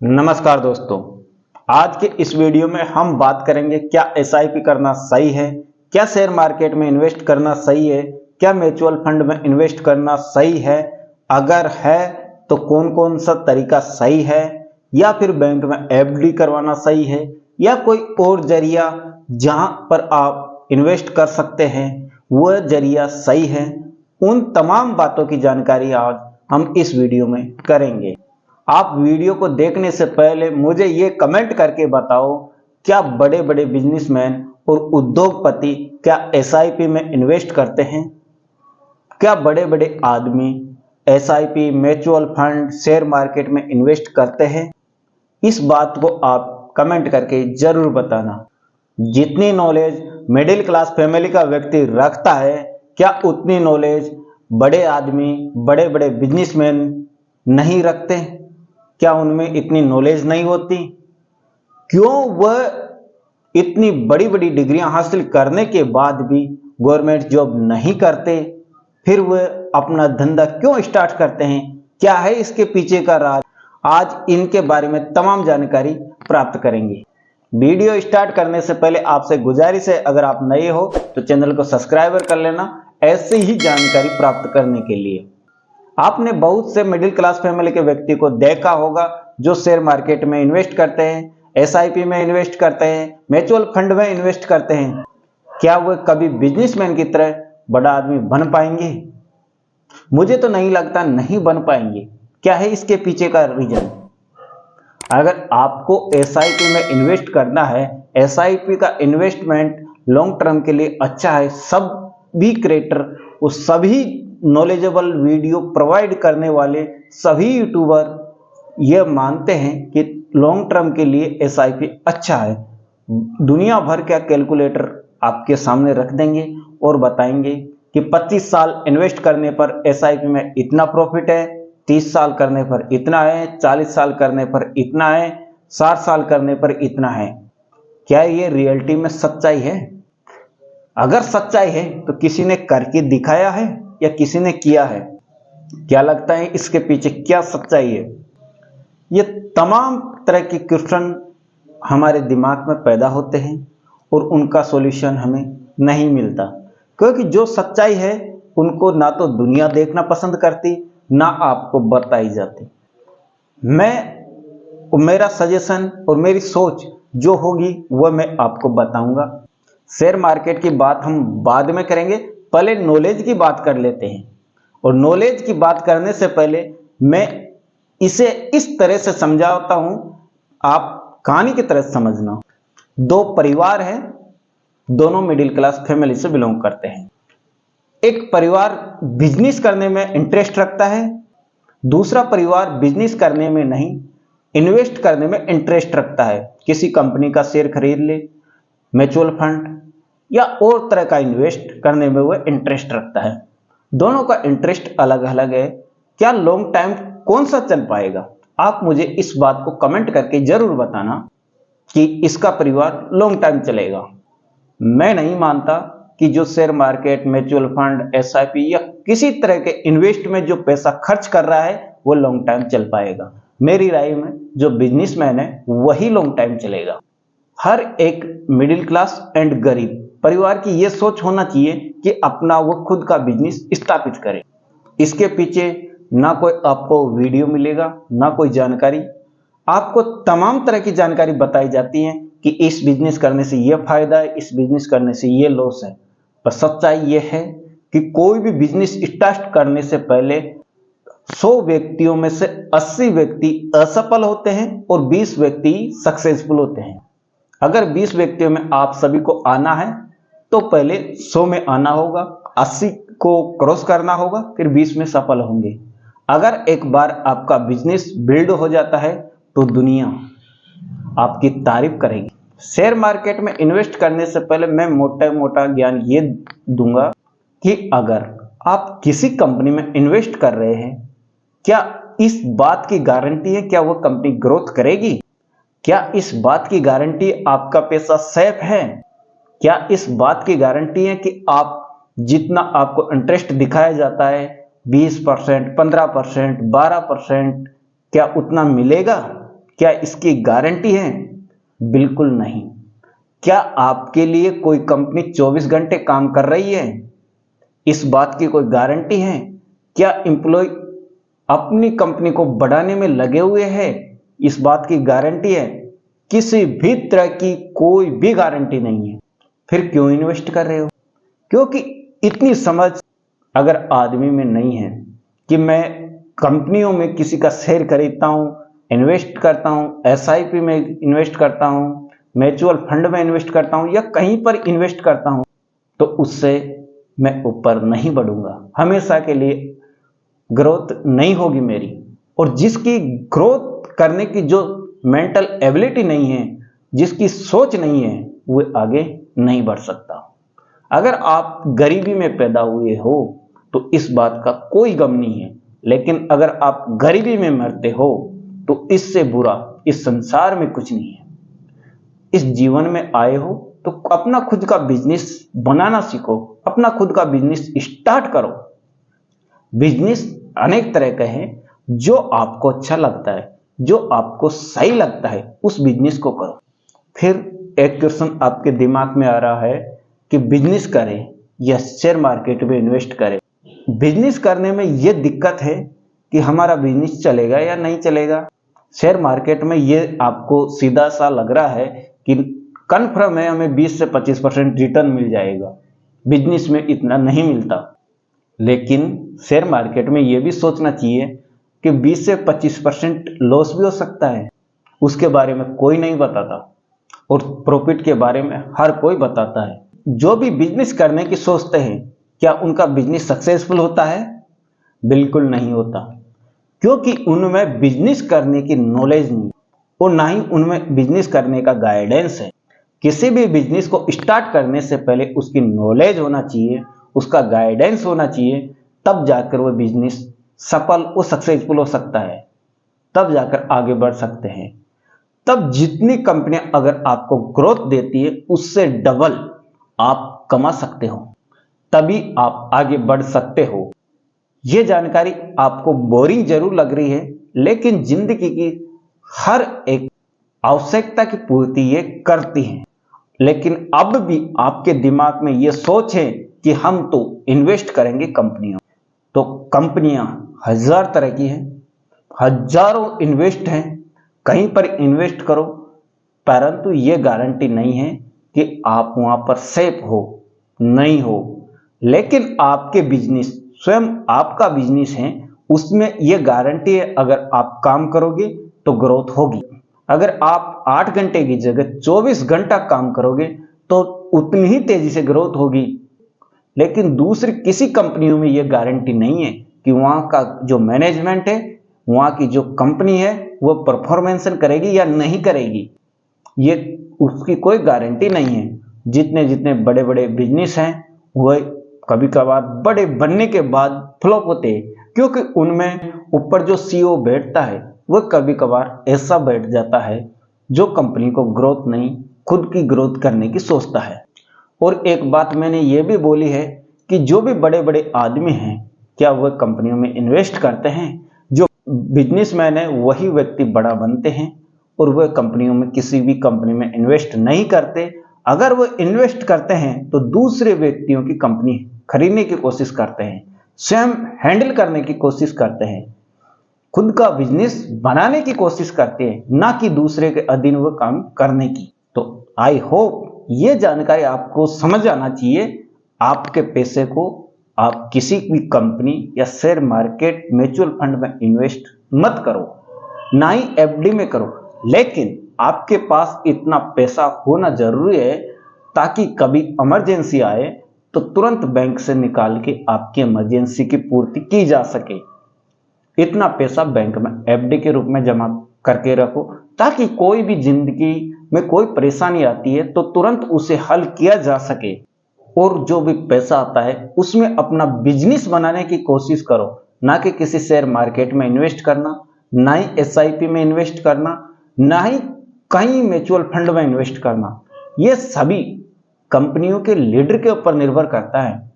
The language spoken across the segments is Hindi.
नमस्कार दोस्तों, आज के इस वीडियो में हम बात करेंगे क्या एसआईपी करना सही है, क्या शेयर मार्केट में इन्वेस्ट करना सही है, क्या म्यूचुअल फंड में इन्वेस्ट करना सही है, अगर है तो कौन कौन सा तरीका सही है, या फिर बैंक में एफडी करवाना सही है, या कोई और जरिया जहां पर आप इन्वेस्ट कर सकते हैं वह जरिया सही है। उन तमाम बातों की जानकारी आज हम इस वीडियो में करेंगे। आप वीडियो को देखने से पहले मुझे ये कमेंट करके बताओ, क्या बड़े बड़े बिजनेसमैन और उद्योगपति क्या एसआईपी में इन्वेस्ट करते हैं? क्या बड़े बड़े आदमी SIP, mutual fund, share market में इन्वेस्ट करते हैं? इस बात को आप कमेंट करके जरूर बताना। जितनी नॉलेज मिडिल क्लास फैमिली का व्यक्ति रखता है, क्या उतनी नॉलेज बड़े आदमी, बड़े बड़े बिजनेसमैन नहीं रखते? क्या उनमें इतनी नॉलेज नहीं होती? क्यों वह इतनी बड़ी बड़ी डिग्रियां हासिल करने के बाद भी गवर्नमेंट जॉब नहीं करते? फिर वह अपना धंधा क्यों स्टार्ट करते हैं? क्या है इसके पीछे का राज? आज इनके बारे में तमाम जानकारी प्राप्त करेंगे। वीडियो स्टार्ट करने से पहले आपसे गुजारिश है, अगर आप नए हो तो चैनल को सब्सक्राइब कर लेना ऐसे ही जानकारी प्राप्त करने के लिए। आपने बहुत से मिडिल क्लास फैमिली के व्यक्ति को देखा होगा जो शेयर मार्केट में इन्वेस्ट करते हैं, एसआईपी में इन्वेस्ट करते हैं, म्यूचुअल फंड में इन्वेस्ट करते हैं। क्या वह कभी बिजनेसमैन की तरह बड़ा आदमी बन पाएंगे? मुझे तो नहीं लगता, नहीं बन पाएंगे। क्या है इसके पीछे का रीजन? अगर आपको एसआईपी में इन्वेस्ट करना है, एसआईपी का इन्वेस्टमेंट लॉन्ग टर्म के लिए अच्छा है। सभी क्रिएटर, वो सभी नॉलेजेबल वीडियो प्रोवाइड करने वाले सभी यूट्यूबर ये मानते हैं कि लॉन्ग टर्म के लिए एसआईपी अच्छा है। दुनिया भर का कैलकुलेटर आपके सामने रख देंगे और बताएंगे कि 25 साल इन्वेस्ट करने पर एसआईपी में इतना प्रॉफिट है, 30 साल करने पर इतना है, 40 साल करने पर इतना है, 60 साल करने पर इतना है। क्या ये रियलिटी में सच्चाई है? अगर सच्चाई है तो किसी ने करके दिखाया है या किसी ने किया है? क्या लगता है इसके पीछे क्या सच्चाई है? ये तमाम तरह के क्वेश्चन हमारे दिमाग में पैदा होते हैं और उनका सॉल्यूशन हमें नहीं मिलता, क्योंकि जो सच्चाई है उनको ना तो दुनिया देखना पसंद करती, ना आपको बताई जाती। मेरा सजेशन और मेरी सोच जो होगी वह मैं आपको बताऊंगा। शेयर मार्केट की बात हम बाद में करेंगे, पहले नॉलेज की बात कर लेते हैं। और नॉलेज की बात करने से पहले मैं इसे इस तरह से समझाता हूं, आप कहानी की तरह समझना। दो परिवार हैं, दोनों मिडिल क्लास फैमिली से बिलोंग करते हैं। एक परिवार बिजनेस करने में इंटरेस्ट रखता है, दूसरा परिवार बिजनेस करने में नहीं, इन्वेस्ट करने में इंटरेस्ट रखता है। किसी कंपनी का शेयर खरीद ले, म्यूचुअल फंड या और तरह का इन्वेस्ट करने में वह इंटरेस्ट रखता है। दोनों का इंटरेस्ट अलग अलग है। क्या लॉन्ग टाइम कौन सा चल पाएगा? आप मुझे इस बात को कमेंट करके जरूर बताना कि इसका परिवार लॉन्ग टाइम चलेगा। मैं नहीं मानता कि जो share market, mutual fund, SIP या किसी तरह के इन्वेस्ट में जो पैसा खर्च कर रहा है वो लॉन्ग टाइम चल पाएगा। मेरी राय में जो बिजनेसमैन है वही लॉन्ग टाइम चलेगा। हर एक मिडिल क्लास एंड गरीब परिवार की यह सोच होना चाहिए कि अपना वो खुद का बिजनेस स्थापित करे। इसके पीछे ना कोई आपको वीडियो मिलेगा, ना कोई जानकारी। आपको तमाम तरह की जानकारी बताई जाती है कि इस बिजनेस करने से ये फायदा है, इस बिजनेस करने से ये लॉस है। पर सच्चाई ये है कि कोई भी बिजनेस स्टार्ट करने से पहले 100 व्यक्तियों में से 80 व्यक्ति असफल होते हैं और 20 व्यक्ति सक्सेसफुल होते हैं। अगर 20 व्यक्तियों में आप सभी को आना है तो पहले 100 में आना होगा, 80 को क्रॉस करना होगा, फिर 20 में सफल होंगे। अगर एक बार आपका बिजनेस बिल्ड हो जाता है तो दुनिया आपकी तारीफ करेगी। शेयर मार्केट में इन्वेस्ट करने से पहले मैं मोटा ज्ञान ये दूंगा कि अगर आप किसी कंपनी में इन्वेस्ट कर रहे हैं, क्या इस बात की गारंटी है क्या वह कंपनी ग्रोथ करेगी? क्या इस बात की गारंटी आपका पैसा सेफ है? क्या इस बात की गारंटी है कि आप जितना आपको इंटरेस्ट दिखाया जाता है 20%, 15%, 12%, क्या उतना मिलेगा? क्या इसकी गारंटी है? बिल्कुल नहीं। क्या आपके लिए कोई कंपनी 24 घंटे काम कर रही है? इस बात की कोई गारंटी है? क्या एम्प्लॉय अपनी कंपनी को बढ़ाने में लगे हुए हैं? इस बात की गारंटी है? किसी भी तरह की कोई भी गारंटी नहीं है। फिर क्यों इन्वेस्ट कर रहे हो? क्योंकि इतनी समझ अगर आदमी में नहीं है कि मैं कंपनियों में किसी का शेयर खरीदता हूं, इन्वेस्ट करता हूं, एसआईपी में इन्वेस्ट करता हूं, म्यूचुअल फंड में इन्वेस्ट करता हूं या कहीं पर इन्वेस्ट करता हूं, तो उससे मैं ऊपर नहीं बढ़ूंगा, हमेशा के लिए ग्रोथ नहीं होगी मेरी। और जिसकी ग्रोथ करने की जो मेंटल एबिलिटी नहीं है, जिसकी सोच नहीं है, वो आगे नहीं बढ़ सकता। अगर आप गरीबी में पैदा हुए हो तो इस बात का कोई गम नहीं है, लेकिन अगर आप गरीबी में मरते हो तो इससे बुरा इस संसार में कुछ नहीं है। इस जीवन में आए हो तो अपना खुद का बिजनेस बनाना सीखो, अपना खुद का बिजनेस स्टार्ट करो। बिजनेस अनेक तरह के हैं, जो आपको अच्छा लगता है, जो आपको सही लगता है, उस बिजनेस को करो। फिर एक क्वेश्चन आपके दिमाग में आ रहा है कि बिजनेस करें या शेयर मार्केट में इन्वेस्ट करें। बिजनेस करने में यह दिक्कत है कि हमारा बिजनेस चलेगा या नहीं चलेगा। शेयर मार्केट में यह आपको सीधा सा लग रहा है कि कन्फर्म है हमें 20 से 25% रिटर्न मिल जाएगा, बिजनेस में इतना नहीं मिलता। लेकिन शेयर मार्केट में यह भी सोचना चाहिए कि 20 से 25% लॉस भी हो सकता है, उसके बारे में कोई नहीं बताता, और प्रॉफिट के बारे में हर कोई बताता है। जो भी बिजनेस करने की सोचते हैं, क्या उनका बिजनेस सक्सेसफुल होता है? बिल्कुल नहीं होता, क्योंकि उनमें बिजनेस करने की नॉलेज नहीं और ना ही उनमें बिजनेस करने का गाइडेंस है। किसी भी बिजनेस को स्टार्ट करने से पहले उसकी नॉलेज होना चाहिए, उसका गाइडेंस होना चाहिए, तब जाकर वह बिजनेस सफल और सक्सेसफुल हो सकता है, तब जाकर आगे बढ़ सकते हैं। तब जितनी कंपनियां अगर आपको ग्रोथ देती है उससे डबल आप कमा सकते हो, तभी आप आगे बढ़ सकते हो। यह जानकारी आपको बोरिंग जरूर लग रही है, लेकिन जिंदगी की हर एक आवश्यकता की पूर्ति ये करती है। लेकिन अब भी आपके दिमाग में यह सोच है कि हम तो इन्वेस्ट करेंगे कंपनियों, तो कंपनियां हजार तरह की हैं, हजारों इन्वेस्ट हैं, कहीं पर इन्वेस्ट करो, परंतु यह गारंटी नहीं है कि आप वहां पर सेफ हो, नहीं हो। लेकिन आपके बिजनेस, स्वयं आपका बिजनेस है, उसमें यह गारंटी है अगर आप काम करोगे तो ग्रोथ होगी। अगर आप 8 घंटे की जगह 24 घंटा काम करोगे तो उतनी ही तेजी से ग्रोथ होगी। लेकिन दूसरी किसी कंपनियों में यह गारंटी नहीं है कि वहां का जो मैनेजमेंट है, वहां की जो कंपनी है, वो परफॉर्मेंस करेगी या नहीं करेगी, ये उसकी कोई गारंटी नहीं है। जितने जितने बड़े बड़े बिजनेस हैं वह कभी कभार बड़े बनने के बाद फ्लॉप होते हैं, क्योंकि उनमें ऊपर जो सीईओ बैठता है वह कभी कभार ऐसा बैठ जाता है जो कंपनी को ग्रोथ नहीं, खुद की ग्रोथ करने की सोचता है। और एक बात मैंने ये भी बोली है कि जो भी बड़े बड़े आदमी हैं, क्या वह कंपनियों में इन्वेस्ट करते हैं? जो बिजनेसमैन है वही व्यक्ति बड़ा बनते हैं, और वह कंपनियों में, किसी भी कंपनी में इन्वेस्ट नहीं करते। अगर वह इन्वेस्ट करते हैं तो दूसरे व्यक्तियों की कंपनी खरीदने की कोशिश करते हैं, स्वयं हैंडल करने की कोशिश करते हैं, खुद का बिजनेस बनाने की कोशिश करते हैं, ना कि दूसरे के अधीन वह काम करने की। तो आई होप ये जानकारी आपको समझ आना चाहिए। आपके पैसे को आप किसी भी कंपनी या शेयर मार्केट, म्यूचुअल फंड में इन्वेस्ट मत करो, ना ही एफडी में करो। लेकिन आपके पास इतना पैसा होना जरूरी है ताकि कभी इमरजेंसी आए तो तुरंत बैंक से निकाल के आपकी इमरजेंसी की पूर्ति की जा सके। इतना पैसा बैंक में एफडी के रूप में जमा करके रखो, ताकि कोई भी जिंदगी में कोई परेशानी आती है तो तुरंत उसे हल किया जा सके। और जो भी पैसा आता है उसमें अपना बिजनेस बनाने की कोशिश करो, ना कि किसी शेयर मार्केट में इन्वेस्ट करना, ना ही एसआईपी में इन्वेस्ट करना, ना ही कहीं म्यूचुअल फंड में इन्वेस्ट करना। ये सभी कंपनियों के लीडर के ऊपर निर्भर करता है।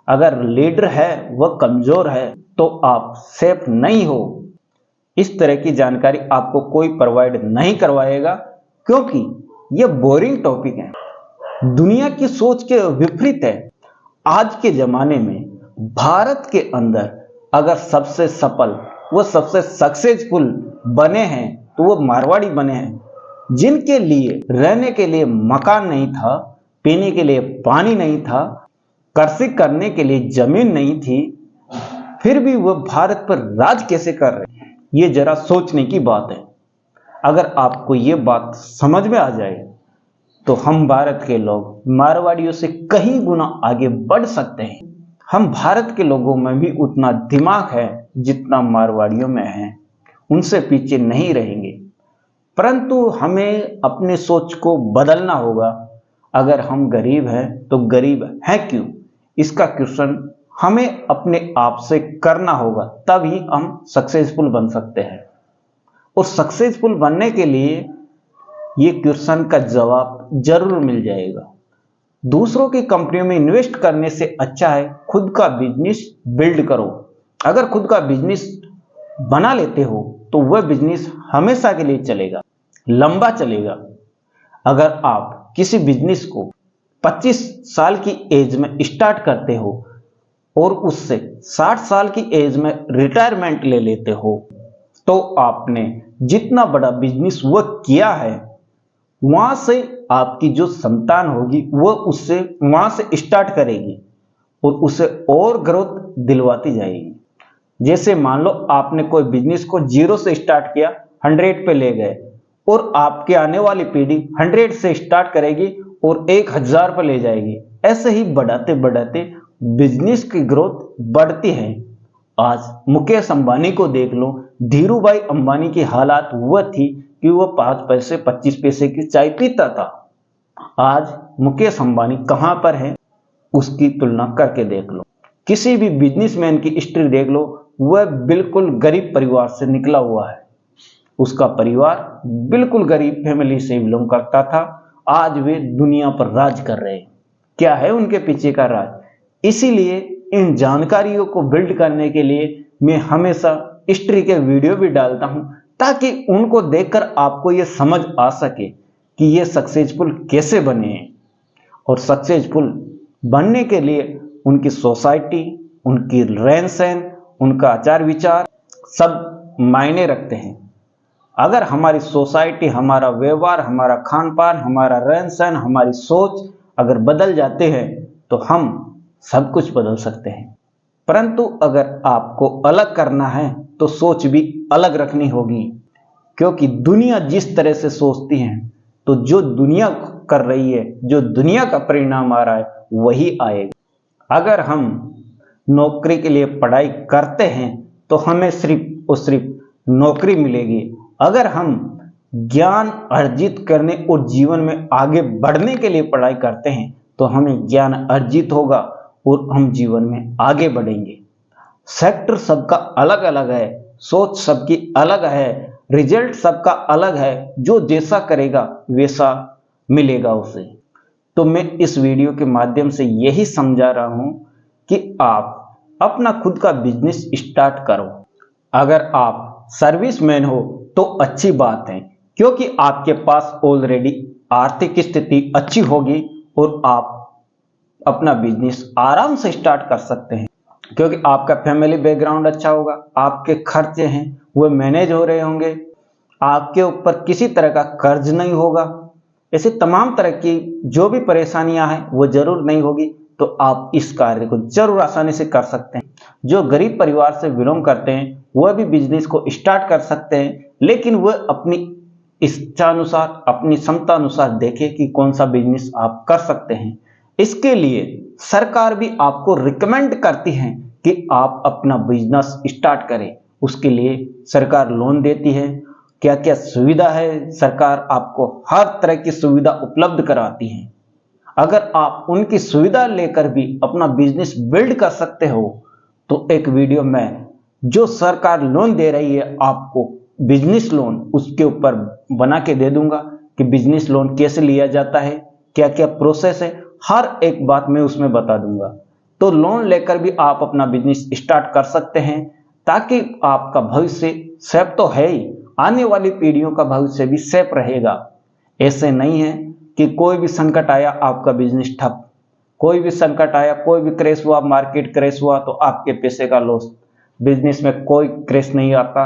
अगर लीडर है वह कमजोर है तो आप सेफ नहीं हो। इस तरह की जानकारी आपको कोई प्रोवाइड नहीं करवाएगा, क्योंकि यह बोरिंग टॉपिक है, दुनिया की सोच के विपरीत है। आज के जमाने में भारत के अंदर अगर सबसे सफल व सबसे सक्सेसफुल बने हैं तो वो मारवाड़ी बने हैं, जिनके लिए रहने के लिए मकान नहीं था, पीने के लिए पानी नहीं था, कृषि करने के लिए जमीन नहीं थी, फिर भी वह भारत पर राज कैसे कर रहे हैं, ये जरा सोचने की बात है। अगर आपको ये बात समझ में आ जाए तो हम भारत के लोग मारवाड़ियों से कई गुना आगे बढ़ सकते हैं। हम भारत के लोगों में भी उतना दिमाग है जितना मारवाड़ियों में है, उनसे पीछे नहीं रहेंगे, परंतु हमें अपनी सोच को बदलना होगा। अगर हम गरीब हैं तो गरीब हैं क्यों, इसका क्वेश्चन हमें अपने आप से करना होगा, तभी हम सक्सेसफुल बन सकते हैं। और सक्सेसफुल बनने के लिए ये क्वेश्चन का जवाब जरूर मिल जाएगा। दूसरों की कंपनियों में इन्वेस्ट करने से अच्छा है खुद का बिजनेस बिल्ड करो। अगर खुद का बिजनेस बना लेते हो तो वह बिजनेस हमेशा के लिए चलेगा, लंबा चलेगा। अगर आप किसी बिजनेस को 25 साल की एज में स्टार्ट करते हो और उससे 60 साल की एज में रिटायरमेंट ले लेते हो, तो आपने जितना बड़ा बिजनेस वह किया है, वहां से आपकी जो संतान होगी वह उससे वहां से स्टार्ट करेगी और उसे और ग्रोथ दिलवाती जाएगी। जैसे मान लो आपने कोई बिजनेस को 0 से स्टार्ट किया, 100 पे ले गए, और आपके आने वाली पीढ़ी 100 से स्टार्ट करेगी और 1000 पे ले जाएगी। ऐसे ही बढ़ाते बढ़ाते बिजनेस की ग्रोथ बढ़ती है। आज मुकेश अंबानी को देख लो, धीरू भाई अंबानी की हालात वह थी कि वह 5 पैसे 25 पैसे की चाय पीता था। आज मुकेश अंबानी कहां पर है, उसकी तुलना करके देख लो। किसी भी बिजनेसमैन की हिस्ट्री देख लो, वह बिल्कुल गरीब परिवार से निकला हुआ है। उसका परिवार बिल्कुल गरीब फैमिली से बिलोंग करता था। आज वे दुनिया पर राज कर रहे हैं। क्या है उनके पीछे का राज? इसीलिए इन जानकारियों को बिल्ड करने के लिए मैं हमेशा हिस्ट्री के वीडियो भी डालता हूं, ताकि उनको देखकर आपको यह समझ आ सके कि ये सक्सेसफुल कैसे बने हैं। और सक्सेसफुल बनने के लिए उनकी सोसाइटी, उनकी रहन सहन, उनका आचार विचार सब मायने रखते हैं। अगर हमारी सोसाइटी, हमारा व्यवहार, हमारा खान पान, हमारा रहन सहन, हमारी सोच अगर बदल जाते हैं तो हम सब कुछ बदल सकते हैं। परंतु अगर आपको अलग करना है तो सोच भी अलग रखनी होगी, क्योंकि दुनिया जिस तरह से सोचती है तो जो दुनिया कर रही है, जो दुनिया का परिणाम आ रहा है वही आएगा। अगर हम नौकरी के लिए पढ़ाई करते हैं तो हमें सिर्फ और सिर्फ नौकरी मिलेगी। अगर हम ज्ञान अर्जित करने और जीवन में आगे बढ़ने के लिए पढ़ाई करते हैं तो हमें ज्ञान अर्जित होगा और हम जीवन में आगे बढ़ेंगे। सेक्टर सबका अलग अलग है, सोच सबकी अलग है, रिजल्ट सबका अलग है। जो जैसा करेगा वैसा मिलेगा उसे। तो मैं इस वीडियो के माध्यम से यही समझा रहा हूं कि आप अपना खुद का बिजनेस स्टार्ट करो। अगर आप सर्विसमैन हो तो अच्छी बात है, क्योंकि आपके पास ऑलरेडी आर्थिक स्थिति अच्छी होगी और आप अपना बिजनेस आराम से स्टार्ट कर सकते हैं, क्योंकि आपका फैमिली बैकग्राउंड अच्छा होगा, आपके खर्चे हैं वो मैनेज हो रहे होंगे, आपके ऊपर किसी तरह का कर्ज नहीं होगा, ऐसे तमाम तरह की जो भी परेशानियां हैं वो जरूर नहीं होगी। तो आप इस कार्य को जरूर आसानी से कर सकते हैं। जो गरीब परिवार से बिलोंग करते हैं वह भी बिजनेस को स्टार्ट कर सकते हैं, लेकिन वह अपनी इच्छानुसार, अपनी क्षमता अनुसार देखें कि कौन सा बिजनेस आप कर सकते हैं। इसके लिए सरकार भी आपको रिकमेंड करती है कि आप अपना बिजनेस स्टार्ट करें। उसके लिए सरकार लोन देती है। क्या क्या सुविधा है, सरकार आपको हर तरह की सुविधा उपलब्ध कराती है। अगर आप उनकी सुविधा लेकर भी अपना बिजनेस बिल्ड कर सकते हो तो एक वीडियो में जो सरकार लोन दे रही है आपको बिजनेस लोन, उसके ऊपर बना के दे दूंगा कि बिजनेस लोन कैसे लिया जाता है, क्या क्या प्रोसेस है, हर एक बात मैं उसमें बता दूंगा। तो लोन लेकर भी आप अपना बिजनेस स्टार्ट कर सकते हैं, ताकि आपका भविष्य सेफ तो है ही, आने वाली पीढ़ियों का भविष्य भी सेफ रहेगा। ऐसे नहीं है कि कोई भी संकट आया आपका बिजनेस ठप, कोई भी संकट आया, कोई भी क्रैश हुआ, मार्केट क्रैश हुआ तो आपके पैसे का लॉस। बिजनेस में कोई क्रैश नहीं आता।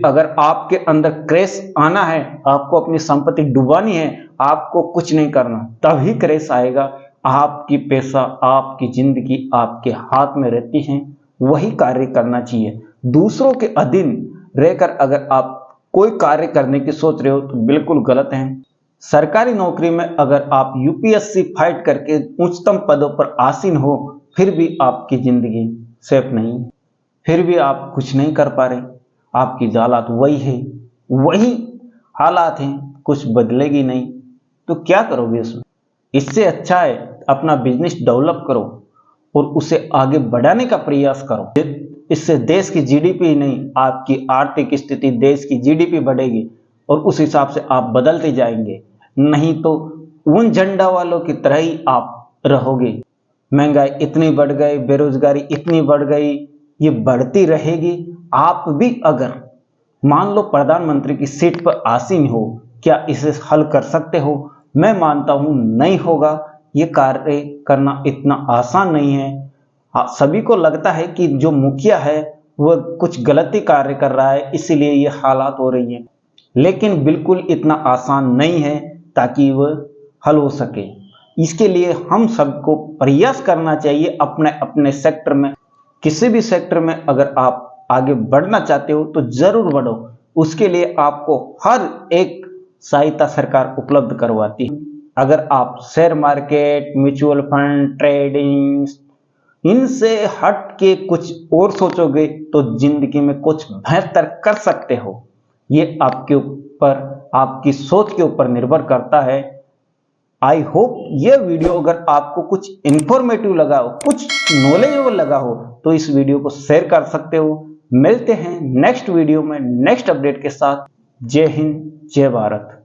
अगर आपके अंदर क्रैश आना है, आपको अपनी संपत्ति डुबानी है, आपको कुछ नहीं करना, तभी क्रैश आएगा। आपकी पैसा, आपकी जिंदगी आपके हाथ में रहती है, वही कार्य करना चाहिए। दूसरों के अधीन रहकर अगर आप कोई कार्य करने की सोच रहे हो तो बिल्कुल गलत है। सरकारी नौकरी में अगर आप यूपीएससी फाइट करके उच्चतम पदों पर आसीन हो, फिर भी आपकी जिंदगी सेफ नहीं है, फिर भी आप कुछ नहीं कर पा रहे, आपकी हालात वही है, वही हालात हैं, कुछ बदलेगी नहीं, तो क्या करोगे इसमें? इससे अच्छा है अपना बिजनेस डेवलप करो और उसे आगे बढ़ाने का प्रयास करो। इससे देश की जीडीपी नहीं, आपकी आर्थिक स्थिति, देश की जीडीपी बढ़ेगी और उस हिसाब से आप बदलते जाएंगे। नहीं तो उन झंडा वालों की तरह ही आप रहोगे। महंगाई इतनी बढ़ गई, बेरोजगारी इतनी बढ़ गई, ये बढ़ती रहेगी। आप भी अगर मान लो प्रधानमंत्री की सीट पर आसीन हो, क्या इसे हल कर सकते हो? मैं मानता हूं नहीं होगा। ये कार्य करना इतना आसान नहीं है। सभी को लगता है कि जो मुखिया है वह कुछ गलती कार्य कर रहा है, इसीलिए ये हालात हो रही है, लेकिन बिल्कुल इतना आसान नहीं है ताकि वह हल हो सके। इसके लिए हम सबको प्रयास करना चाहिए अपने अपने सेक्टर में। किसी भी सेक्टर में अगर आप आगे बढ़ना चाहते हो तो जरूर बढ़ो। उसके लिए आपको हर एक सहायता सरकार उपलब्ध करवाती है। अगर आप share market, mutual fund, trading, इनसे हट के कुछ और सोचोगे तो जिंदगी में कुछ बेहतर कर सकते हो। ये आपके ऊपर, आपकी सोच के ऊपर निर्भर करता है। आई होप ये वीडियो अगर आपको कुछ इंफॉर्मेटिव लगा हो, कुछ नॉलेजेबल लगा हो, तो इस वीडियो को शेयर कर सकते हो। मिलते हैं नेक्स्ट वीडियो में नेक्स्ट अपडेट के साथ। जय हिंद, जय भारत।